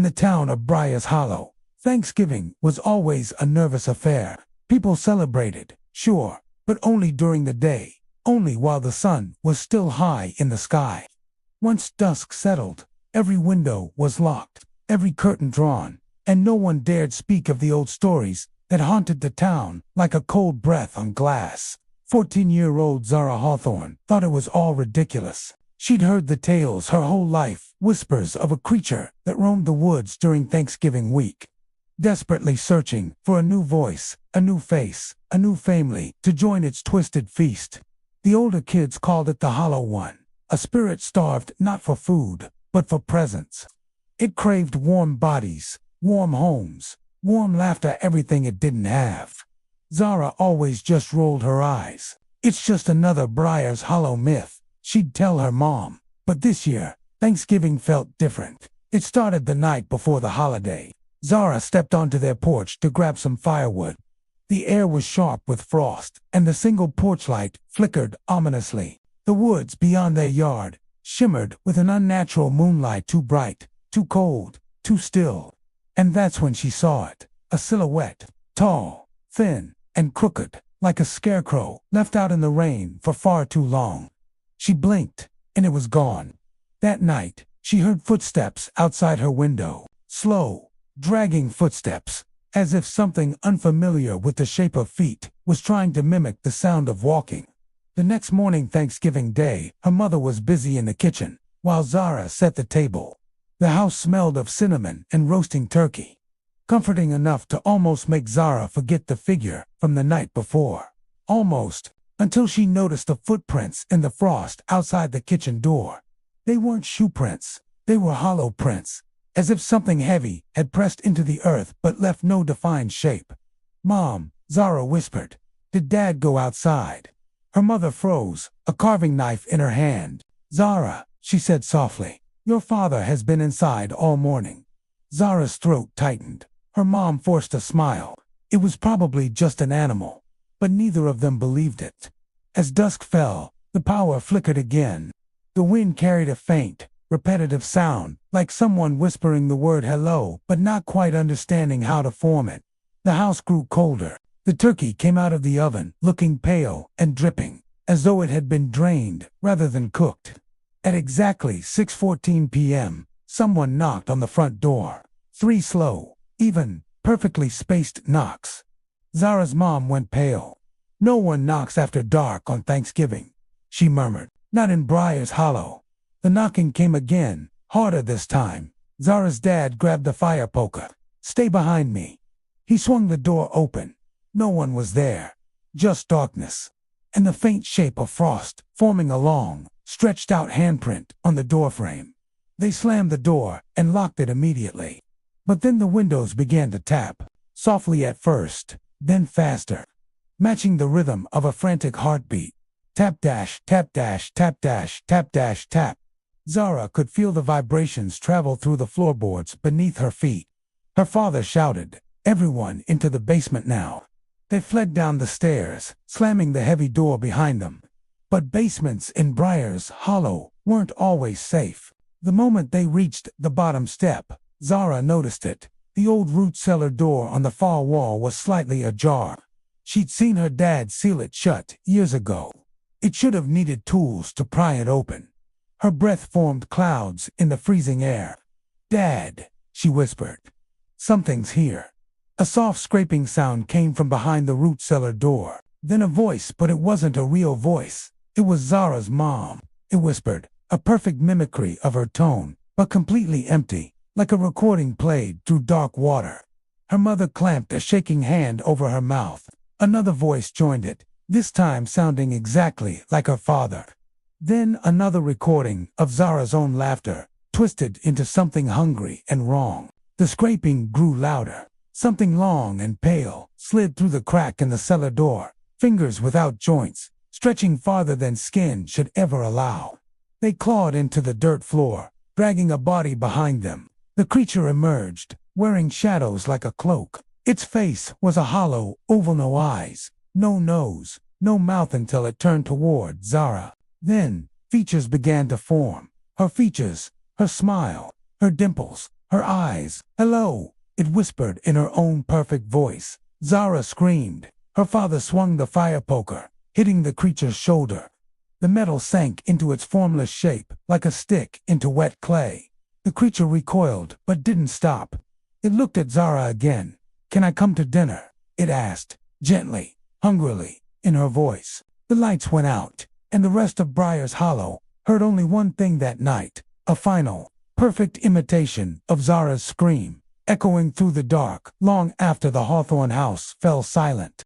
the town of Briar's Hollow, Thanksgiving was always a nervous affair. People celebrated, sure, but only during the day, only while the sun was still high in the sky. Once dusk settled, every window was locked, every curtain drawn, and no one dared speak of the old stories that haunted the town like a cold breath on glass. 14-year-old Zara Hawthorne thought it was all ridiculous. She'd heard the tales her whole life, whispers of a creature that roamed the woods during Thanksgiving week, desperately searching for a new voice, a new face, a new family to join its twisted feast. The older kids called it the Hollow One, a spirit starved not for food, but for presence. It craved warm bodies, warm homes, warm laughter, everything it didn't have. Zara always just rolled her eyes. It's just another Briar's Hollow myth, she'd tell her mom. But this year, Thanksgiving felt different. It started the night before the holiday. Zara stepped onto their porch to grab some firewood. The air was sharp with frost, and the single porch light flickered ominously. The woods beyond their yard shimmered with an unnatural moonlight, too bright, too cold, too still. And that's when she saw it, a silhouette, tall, thin, and crooked, like a scarecrow left out in the rain for far too long. She blinked, and it was gone. That night, she heard footsteps outside her window, slow, dragging footsteps, as if something unfamiliar with the shape of feet was trying to mimic the sound of walking. The next morning, Thanksgiving Day, her mother was busy in the kitchen, while Zara set the table. The house smelled of cinnamon and roasting turkey, comforting enough to almost make Zara forget the figure from the night before. Almost, until she noticed the footprints in the frost outside the kitchen door. They weren't shoe prints, they were hollow prints, as if something heavy had pressed into the earth but left no defined shape. "Mom," Zara whispered, "did Dad go outside?" Her mother froze, a carving knife in her hand. "Zara," she said softly, "your father has been inside all morning." Zara's throat tightened. Her mom forced a smile. It was probably just an animal, but neither of them believed it. As dusk fell, the power flickered again. The wind carried a faint, repetitive sound, like someone whispering the word hello but not quite understanding how to form it. The house grew colder. The turkey came out of the oven, looking pale and dripping, as though it had been drained rather than cooked. At exactly 6:14 p.m., someone knocked on the front door. 3 slow, even, perfectly spaced knocks. Zara's mom went pale. "No one knocks after dark on Thanksgiving," she murmured. "Not in Briar's Hollow." The knocking came again, harder this time. Zara's dad grabbed the fire poker. "Stay behind me." He swung the door open. No one was there, just darkness, and the faint shape of frost forming a long, stretched out handprint on the doorframe. They slammed the door and locked it immediately. But then the windows began to tap, softly at first, then faster, matching the rhythm of a frantic heartbeat. Tap dash, tap dash, tap dash, tap dash, tap. Zara could feel the vibrations travel through the floorboards beneath her feet. Her father shouted, "Everyone into the basement now." They fled down the stairs, slamming the heavy door behind them. But basements in Briar's Hollow weren't always safe. The moment they reached the bottom step, Zara noticed it. The old root cellar door on the far wall was slightly ajar. She'd seen her dad seal it shut years ago. It should have needed tools to pry it open. Her breath formed clouds in the freezing air. "Dad," she whispered. "Something's here." A soft scraping sound came from behind the root cellar door. Then a voice, but it wasn't a real voice. It was Zara's mom. It whispered, a perfect mimicry of her tone, but completely empty, like a recording played through dark water. Her mother clamped a shaking hand over her mouth. Another voice joined it, this time sounding exactly like her father. Then another recording of Zara's own laughter, twisted into something hungry and wrong. The scraping grew louder. Something long and pale slid through the crack in the cellar door, fingers without joints, stretching farther than skin should ever allow. They clawed into the dirt floor, dragging a body behind them. The creature emerged, wearing shadows like a cloak. Its face was a hollow, oval, no eyes, no nose, no mouth until it turned toward Zara. Then, features began to form. Her features, her smile, her dimples, Her eyes, "Hello," it whispered in her own perfect voice. Zara screamed. Her father swung the fire poker, hitting the creature's shoulder. The metal sank into its formless shape, like a stick into wet clay. The creature recoiled, but didn't stop. It looked at Zara again. "Can I come to dinner?" it asked, gently, hungrily, in her voice. The lights went out, and the rest of Briar's Hollow heard only one thing that night, a final, perfect imitation of Zara's scream, echoing through the dark long after the Hawthorne house fell silent.